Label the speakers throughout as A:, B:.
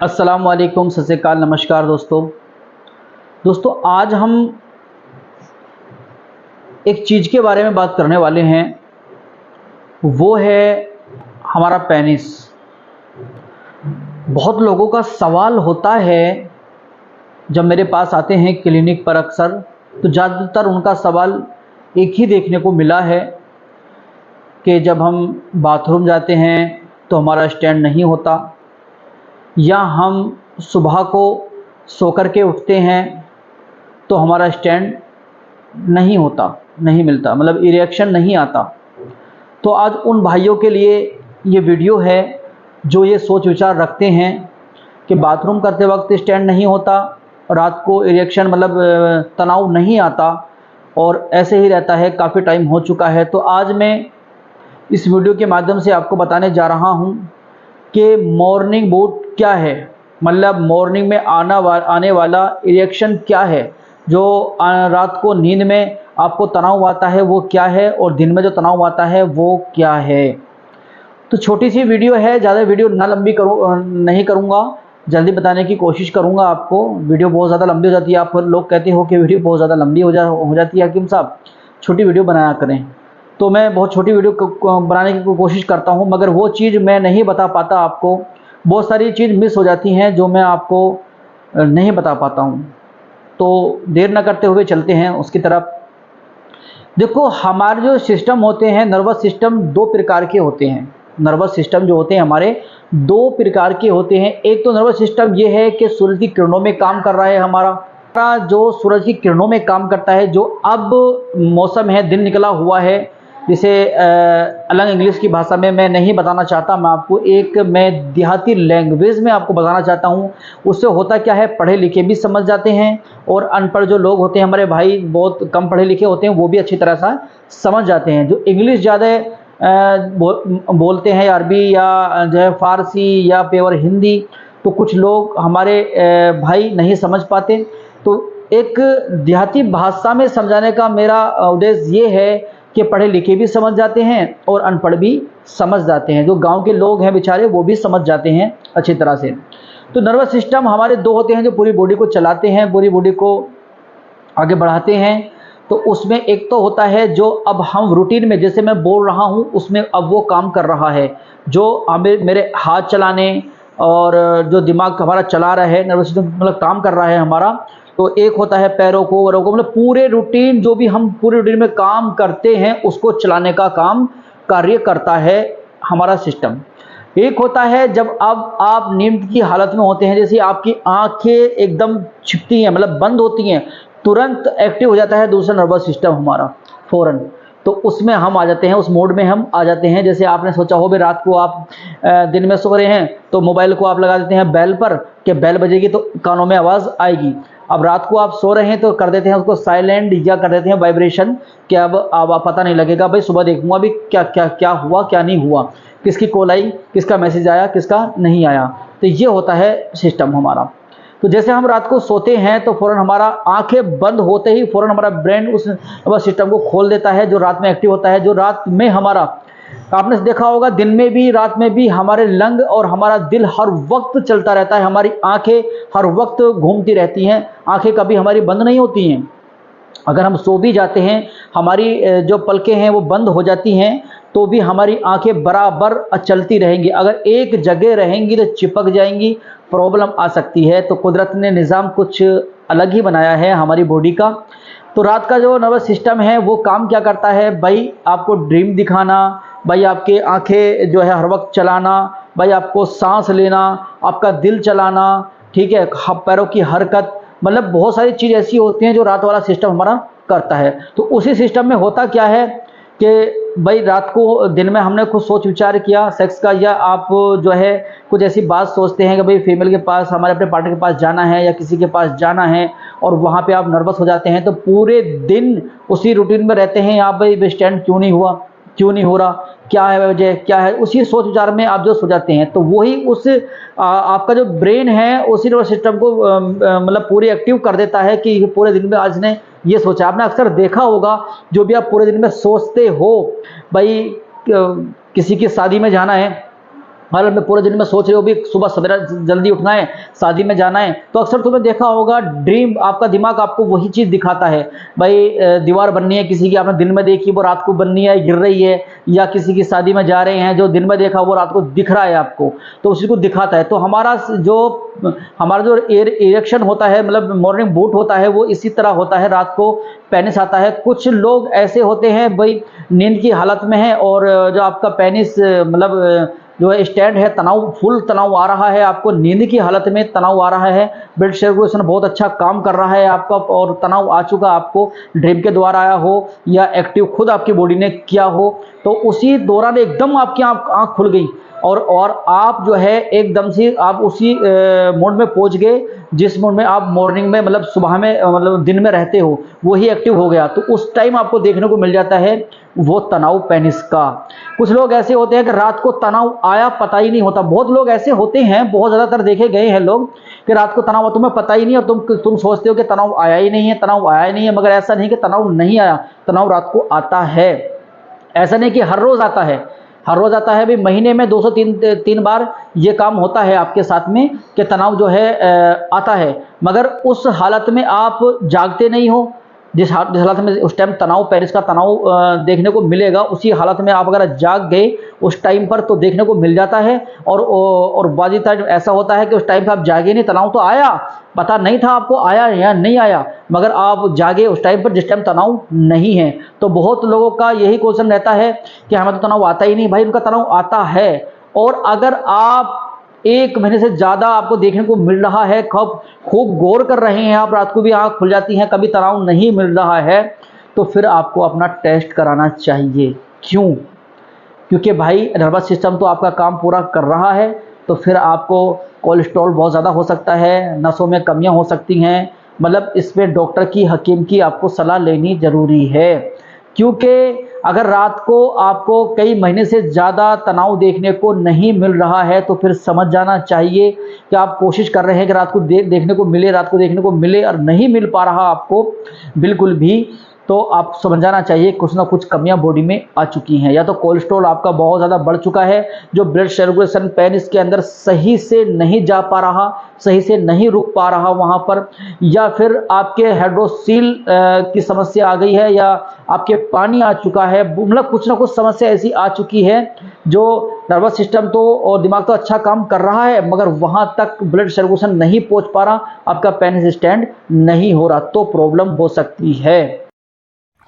A: अस्सलाम वालेकुम, सत श्री अकाल, नमस्कार दोस्तों आज हम एक चीज़ के बारे में बात करने वाले हैं। वो है हमारा पेनिस। बहुत लोगों का सवाल होता है जब मेरे पास आते हैं क्लिनिक पर अक्सर, तो ज़्यादातर उनका सवाल एक ही देखने को मिला है कि जब हम बाथरूम जाते हैं तो हमारा स्टैंड नहीं होता, या हम सुबह को सो कर के उठते हैं तो हमारा स्टैंड नहीं होता, नहीं मिलता, मतलब इरेक्शन नहीं आता। तो आज उन भाइयों के लिए ये वीडियो है जो ये सोच विचार रखते हैं कि बाथरूम करते वक्त स्टैंड नहीं होता, रात को इरेक्शन मतलब तनाव नहीं आता और ऐसे ही रहता है, काफ़ी टाइम हो चुका है। तो आज मैं इस वीडियो के माध्यम से आपको बताने जा रहा हूँ कि मॉर्निंग बूट क्या है, मतलब मॉर्निंग में आने वाला इरेक्शन क्या है, जो रात को नींद में आपको तनाव आता है वो क्या है, और दिन में जो तनाव आता है वो क्या है। तो छोटी सी वीडियो है, ज़्यादा वीडियो ना लंबी नहीं करूँगा, जल्दी बताने की कोशिश करूँगा आपको। वीडियो बहुत ज़्यादा लंबी हो जाती है, आप लोग कहते हो कि वीडियो बहुत ज़्यादा लंबी हो जाती है हकीम साहब, छोटी वीडियो बनाया करें। तो मैं बहुत छोटी वीडियो बनाने की कोशिश करता हूँ, मगर वो चीज़ मैं नहीं बता पाता आपको। बहुत सारी चीज़ मिस हो जाती हैं जो मैं आपको नहीं बता पाता हूँ। तो देर न करते हुए चलते हैं उसकी तरफ। देखो, हमारे जो सिस्टम होते हैं, नर्वस सिस्टम दो प्रकार के होते हैं। नर्वस सिस्टम जो होते हैं हमारे दो प्रकार के होते हैं। एक तो नर्वस सिस्टम ये है कि सूरज की किरणों में काम कर रहा है हमारा, जो सूरज की किरणों में काम करता है। जो अब मौसम है, दिन निकला हुआ है, जिसे अलग इंग्लिश की भाषा में मैं नहीं बताना चाहता, मैं आपको एक मैं देहाती लैंग्वेज में आपको बताना चाहता हूँ। उससे होता क्या है, पढ़े लिखे भी समझ जाते हैं और अनपढ़ जो लोग होते हैं, हमारे भाई बहुत कम पढ़े लिखे होते हैं, वो भी अच्छी तरह से समझ जाते हैं। जो इंग्लिश ज़्यादा बोलते हैं, अरबी या जो है फ़ारसी या पेवर हिंदी, तो कुछ लोग हमारे भाई नहीं समझ पाते। तो एक देहाती भाषा में समझाने का मेरा उद्देश्य ये है कि पढ़े लिखे भी समझ जाते हैं और अनपढ़ भी समझ जाते हैं। जो गांव के लोग हैं बेचारे, वो भी समझ जाते हैं अच्छी तरह से। तो नर्वस सिस्टम हमारे दो होते हैं जो पूरी बॉडी को चलाते हैं, पूरी बॉडी को आगे बढ़ाते हैं। तो उसमें एक तो होता है जो अब हम रूटीन में, जैसे मैं बोल रहा हूँ, उसमें अब वो काम कर रहा है, जो हमें मेरे हाथ चलाने और जो दिमाग हमारा चला रहा है, नर्वस सिस्टम मतलब काम कर रहा है हमारा। तो एक होता है पैरों को, वरों को, मतलब पूरे रूटीन, जो भी हम पूरे रूटीन में काम करते हैं उसको चलाने का काम कार्य करता है हमारा सिस्टम। एक होता है जब अब आप नींद की हालत में होते हैं, जैसे आपकी आंखें एकदम छिपती हैं, मतलब बंद होती हैं, तुरंत एक्टिव हो जाता है दूसरा नर्वस सिस्टम हमारा फौरन। तो उसमें हम आ जाते हैं, उस मोड में हम आ जाते हैं। जैसे आपने सोचा हो भी रात को आप दिन में सो रहे हैं तो मोबाइल को आप लगा देते हैं बेल पर, कि बेल बजेगी तो कानों में आवाज़ आएगी। अब रात को आप सो रहे हैं तो कर देते हैं उसको साइलेंट, या कर देते हैं वाइब्रेशन, कि अब पता नहीं लगेगा, भाई सुबह देखूंगा अभी क्या क्या क्या हुआ क्या नहीं हुआ, किसकी कॉल आई, किसका मैसेज आया, किसका नहीं आया। तो ये होता है सिस्टम हमारा। तो जैसे हम रात को सोते हैं तो फ़ौरन हमारा आंखें बंद होते ही फ़ौरन हमारा ब्रेन उस सिस्टम को खोल देता है जो रात में एक्टिव होता है। जो रात में हमारा, आपने देखा होगा, दिन में भी रात में भी हमारे लंग और हमारा दिल हर वक्त चलता रहता है, हमारी आंखें हर वक्त घूमती रहती हैं, आंखें कभी हमारी बंद नहीं होती हैं। अगर हम सो भी जाते हैं, हमारी जो पलकें हैं वो बंद हो जाती हैं, तो भी हमारी आंखें बराबर चलती रहेंगी। अगर एक जगह रहेंगी तो चिपक जाएंगी, प्रॉब्लम आ सकती है। तो कुदरत ने निज़ाम कुछ अलग ही बनाया है हमारी बॉडी का। तो रात का जो नर्वस सिस्टम है वो काम क्या करता है, भाई आपको ड्रीम दिखाना, भाई आपके आंखें जो है हर वक्त चलाना, भाई आपको सांस लेना, आपका दिल चलाना, ठीक है, पैरों की हरकत, मतलब बहुत सारी चीज़ ऐसी होती हैं जो रात वाला सिस्टम हमारा करता है। तो उसी सिस्टम में होता क्या है कि भाई रात को, दिन में हमने कुछ सोच विचार किया सेक्स का, या आप जो है कुछ ऐसी बात सोचते हैं कि भाई फीमेल के पास, हमारे अपने पार्टनर के पास जाना है या किसी के पास जाना है, और वहाँ पे आप नर्वस हो जाते हैं। तो पूरे दिन उसी रूटीन में रहते हैं आप, भाई स्टैंड क्यों नहीं हुआ, क्यों नहीं हो रहा, क्या है वजह, क्या है, उसी सोच विचार में आप जो सो जाते हैं। तो वही उस आपका जो ब्रेन है उसी नर्वस सिस्टम को मतलब पूरी एक्टिव कर देता है कि पूरे दिन में आज ने ये सोचा। आपने अक्सर देखा होगा, जो भी आप पूरे दिन में सोचते हो, भाई किसी की शादी में जाना है, मतलब मैं पूरे दिन में सोच रहे हो भी सुबह सवेरा जल्दी उठना है, शादी में जाना है, तो अक्सर तुमने देखा होगा ड्रीम, आपका दिमाग आपको वही चीज़ दिखाता है। भाई दीवार बननी है किसी की, आपने दिन में देखी वो रात को बननी है, गिर रही है, या किसी की शादी में जा रहे हैं, जो दिन में देखा वो रात को दिख रहा है आपको, तो उसी को दिखाता है। तो हमारा जो इरेक्शन होता है, मतलब मॉर्निंग बूट होता है, वो इसी तरह होता है, रात को पेनिस आता है। कुछ लोग ऐसे होते हैं भाई नींद की हालत में है और जो आपका पेनिस मतलब जो स्टैंड है, तनाव, फुल तनाव आ रहा है, आपको नींद की हालत में तनाव आ रहा है, ब्लड सर्कुलेशन बहुत अच्छा काम कर रहा है आपका, और तनाव आ चुका आपको, ड्रीम के द्वारा आया हो या एक्टिव खुद आपकी बॉडी ने किया हो, तो उसी दौरान एकदम आपकी आँख खुल गई और आप जो है एकदम से आप उसी मोड में पहुंच गए जिस मोड में आप मॉर्निंग में, मतलब सुबह में, मतलब दिन में रहते हो, वही एक्टिव हो गया। तो उस टाइम आपको देखने को मिल जाता है वो तनाव पेनिस का। कुछ लोग ऐसे होते हैं कि रात को तनाव आया पता ही नहीं होता। बहुत लोग ऐसे होते हैं, बहुत ज़्यादातर देखे गए हैं लोग कि रात को तनाव तुम्हें पता ही नहीं, और तुम सोचते हो कि तनाव आया ही नहीं है, तनाव आया ही नहीं है, मगर ऐसा नहीं कि तनाव नहीं आया, तनाव रात को आता है। ऐसा नहीं कि हर रोज़ आता है, हर रोज़ आता है भी, महीने में 203 बार ये काम होता है आपके साथ में कि तनाव जो है आता है, मगर उस हालत में आप जागते नहीं हो। जिस हालत में उस टाइम तनाव, पेरिस का तनाव देखने को मिलेगा, उसी हालत में आप अगर जाग गए उस टाइम पर तो देखने को मिल जाता है। और बाजी टाइम ऐसा होता है कि उस टाइम पर आप जागे नहीं, तनाव तो आया, पता नहीं था आपको आया या नहीं आया, मगर आप जागे उस टाइम पर जिस टाइम तनाव नहीं है। तो बहुत लोगों का यही क्वेश्चन रहता है कि हमें तो तनाव आता ही नहीं। भाई उनका तनाव आता है, और अगर आप 1 महीने से ज़्यादा आपको देखने को मिल रहा है, खूब गौर कर रहे हैं आप, रात को भी आँख खुल जाती है, कभी तनाव नहीं मिल रहा है, तो फिर आपको अपना टेस्ट कराना चाहिए। क्यों? क्योंकि भाई नर्वस सिस्टम तो आपका काम पूरा कर रहा है, तो फिर आपको कोलेस्ट्रॉल बहुत ज़्यादा हो सकता है, नसों में कमियां हो सकती हैं, मतलब इसमें डॉक्टर की, हकीम की आपको सलाह लेनी ज़रूरी है। क्योंकि अगर रात को आपको कई महीने से ज़्यादा तनाव देखने को नहीं मिल रहा है, तो फिर समझ जाना चाहिए कि आप कोशिश कर रहे हैं कि रात को देखने को मिले, रात को देखने को मिले, और नहीं मिल पा रहा आपको बिल्कुल भी, तो आप समझ जाना चाहिए कुछ ना कुछ कमियां बॉडी में आ चुकी हैं। या तो कोलेस्ट्रॉल आपका बहुत ज़्यादा बढ़ चुका है, जो ब्लड सर्कुलेशन पेनिस के अंदर सही से नहीं जा पा रहा, सही से नहीं रुक पा रहा वहाँ पर, या फिर आपके हाइड्रोसील की समस्या आ गई है, या आपके पानी आ चुका है, मतलब कुछ ना कुछ समस्या ऐसी आ चुकी है जो नर्वस सिस्टम तो और दिमाग तो अच्छा काम कर रहा है, मगर वहाँ तक ब्लड सर्कुलेशन नहीं पहुँच पा रहा, आपका पेनिस स्टैंड नहीं हो रहा, तो प्रॉब्लम हो सकती है।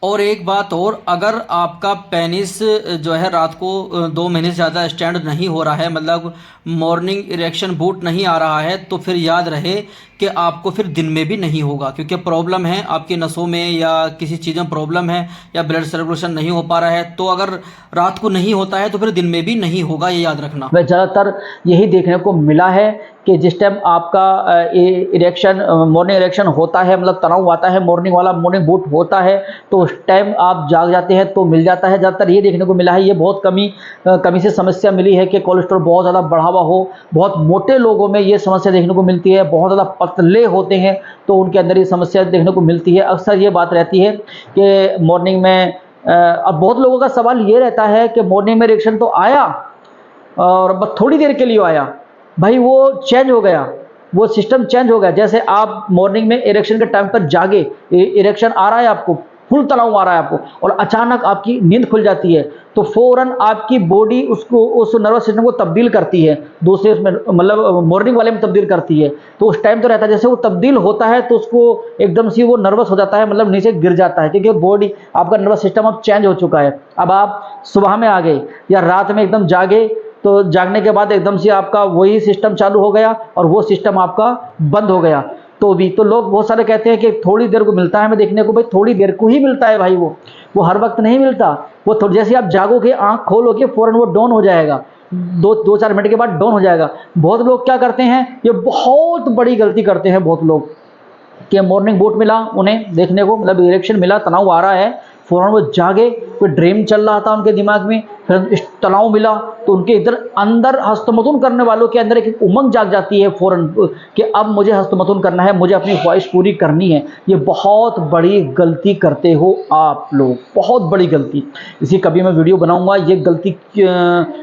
B: और एक बात और, अगर आपका पेनिस जो है रात को 2 महीने से ज़्यादा स्टैंड नहीं हो रहा है, मतलब मॉर्निंग इरेक्शन बूट नहीं आ रहा है, तो फिर याद रहे कि आपको फिर दिन में भी नहीं होगा, क्योंकि प्रॉब्लम है आपकी नसों में या किसी चीज़ में प्रॉब्लम है, या ब्लड सर्कुलेशन नहीं हो पा रहा है। तो अगर रात को नहीं होता है तो फिर दिन में भी नहीं होगा, ये याद रखना।
A: वह ज़्यादातर यही देखने को मिला है कि जिस टाइम आपका इरेक्शन, मॉर्निंग इरेक्शन होता है, मतलब तनाव आता है, मॉर्निंग वाला मॉर्निंग बूट होता है, तो उस टाइम आप जाग जाते हैं तो मिल जाता है। ज़्यादातर ये देखने को मिला है, ये बहुत कमी से समस्या मिली है कि कोलेस्ट्रॉल बहुत ज़्यादा बढ़ा हुआ हो। बहुत मोटे लोगों में ये समस्या देखने को मिलती है, बहुत ज़्यादा पतले होते हैं तो उनके अंदर ये समस्या देखने को मिलती है। अक्सर ये बात रहती है कि मॉर्निंग में अब बहुत लोगों का सवाल ये रहता है कि मॉर्निंग में इरेक्शन तो आया और बस थोड़ी देर के लिए आया, भाई वो चेंज हो गया, वो सिस्टम चेंज हो गया। जैसे आप मॉर्निंग में इरेक्शन के टाइम पर जागे, इरेक्शन आ रहा है आपको, फुल तनाव आ रहा है आपको, और अचानक आपकी नींद खुल जाती है, तो फौरन आपकी बॉडी उसको, उस नर्वस सिस्टम को तब्दील करती है दूसरे उसमें, मतलब मॉर्निंग वाले में तब्दील करती है। तो उस टाइम तो रहता है, जैसे वो तब्दील होता है तो उसको एकदम से वो नर्वस हो जाता है, मतलब नीचे गिर जाता है, क्योंकि बॉडी, आपका नर्वस सिस्टम अब चेंज हो चुका है। अब आप सुबह में आ गए या रात में एकदम जागे, तो जागने के बाद एकदम से आपका वही सिस्टम चालू हो गया और वो सिस्टम आपका बंद हो गया। तो लोग बहुत सारे कहते हैं कि थोड़ी देर को मिलता है हमें देखने को, भाई थोड़ी देर को ही मिलता है भाई, वो हर वक्त नहीं मिलता। वो जैसे आप जागोगे, आंख खोलोगे, फौरन वो डाउन हो जाएगा, 2-4 मिनट के बाद डाउन हो जाएगा। बहुत लोग क्या करते हैं, ये बहुत बड़ी गलती करते हैं बहुत लोग, कि मॉर्निंग बूट मिला उन्हें देखने को, मतलब इरेक्शन मिला, तनाव आ रहा है, फ़ौरन वो जागे। कोई ड्रीम चल रहा था उनके दिमाग में, फिर इस तनाव मिला तो उनके इधर अंदर हस्तमैथुन करने वालों के अंदर एक उमंग जाग जाती है फ़ौरन कि अब मुझे हस्तमैथुन करना है, मुझे अपनी ख्वाहिश पूरी करनी है। ये बहुत बड़ी गलती करते हो आप लोग, बहुत बड़ी गलती। इसी कभी मैं वीडियो बनाऊंगा ये गलती,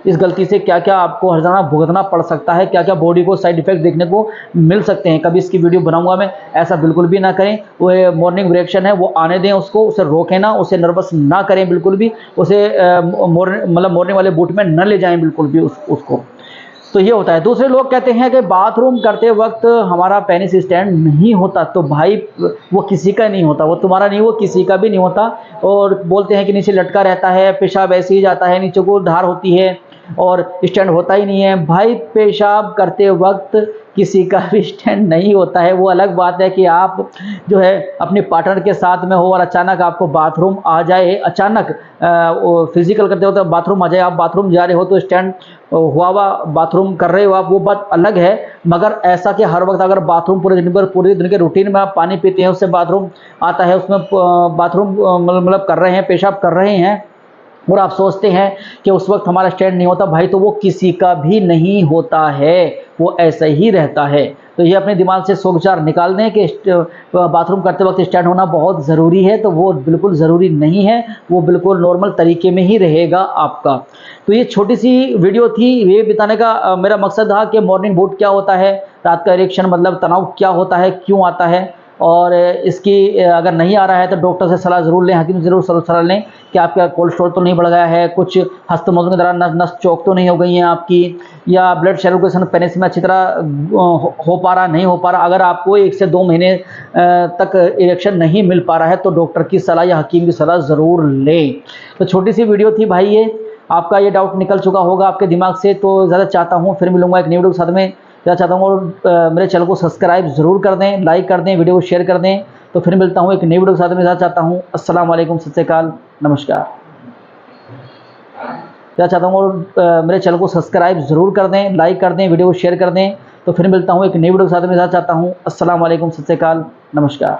A: इस गलती से क्या क्या आपको हर्जाना भुगतना पड़ सकता है, क्या क्या बॉडी को साइड इफेक्ट देखने को मिल सकते हैं, कभी इसकी वीडियो बनाऊंगा मैं। ऐसा बिल्कुल भी ना करें। वो मॉर्निंग रिएक्शन है वो आने दें, उसको, उसे रोकें ना, उसे नर्वस ना करें बिल्कुल भी, उसे मॉर्निंग वाले बूट में न ले जाएं बिल्कुल भी उसको। तो ये होता है। दूसरे लोग कहते हैं कि बाथरूम करते वक्त हमारा पेनिस स्टैंड नहीं होता, तो भाई वो किसी का नहीं होता, वो तुम्हारा नहीं, वो किसी का भी नहीं होता। और बोलते हैं कि नीचे लटका रहता है, पेशाब ऐसे ही जाता है, नीचे को धार होती है और स्टैंड होता ही नहीं है। भाई पेशाब करते वक्त किसी का भी स्टैंड नहीं होता है। वो अलग बात है कि आप जो है अपने पार्टनर के साथ में हो और अचानक आपको बाथरूम आ जाए, अचानक फिजिकल करते हो तो बाथरूम आ जाए, आप बाथरूम जा रहे हो तो स्टैंड हुआ बाथरूम कर रहे हो आप, वो बात अलग है। मगर ऐसा कि हर वक्त अगर बाथरूम पूरे दिन के रूटीन में आप पानी पीते हैं, उससे बाथरूम आता है, उसमें बाथरूम मतलब कर रहे हैं, पेशाब कर रहे हैं और आप सोचते हैं कि उस वक्त हमारा स्टैंड नहीं होता, भाई तो वो किसी का भी नहीं होता है, वो ऐसा ही रहता है। तो ये अपने दिमाग से सोच विचार निकाल दें कि बाथरूम करते वक्त स्टैंड होना बहुत ज़रूरी है, तो वो बिल्कुल ज़रूरी नहीं है, वो बिल्कुल नॉर्मल तरीके में ही रहेगा आपका। तो ये छोटी सी वीडियो थी, ये बताने का मेरा मकसद था कि मॉर्निंग बूट क्या होता है, रात का इरेक्शन मतलब तनाव क्या होता है, क्यों आता है, और इसकी अगर नहीं आ रहा है तो डॉक्टर से सलाह ज़रूर लें, हकीम से ज़रूर सलाह लें कि आपका कोलेस्ट्रॉल तो नहीं बढ़ गया है, कुछ हस्तमैथुन के दौरान नस चौक तो नहीं हो गई हैं आपकी, या ब्लड सर्कुलेशन पेनिस में अच्छी तरह हो पा रहा नहीं हो पा रहा। अगर आपको 1 से 2 महीने तक इरेक्शन नहीं मिल पा रहा है तो डॉक्टर की सलाह या हकीम की सलाह ज़रूर लें। तो छोटी सी वीडियो थी भाई, ये आपका ये डाउट निकल चुका होगा आपके दिमाग से। तो ज़्यादा चाहता हूँ फिर मिलूँगा एक नई वीडियो के साथ में, चाहता हूँ। और मेरे चैनल को सब्सक्राइब ज़रूर कर दें, लाइक कर दें, वीडियो को शेयर कर दें। तो फिर मिलता हूँ एक नई वीडियो के साथ में, चाहता हूँ। अस्सलाम वालेकुम, सत श्री अकाल, नमस्कार। चाहता हूँ और मेरे चैनल को सब्सक्राइब ज़रूर कर दें, लाइक कर दें, वीडियो को शेयर कर दें। तो फिर मिलता हूँ एक नई वीडियो के साथ में, चाहता हूँ। अस्सलाम वालेकुम, सत श्री अकाल, नमस्कार।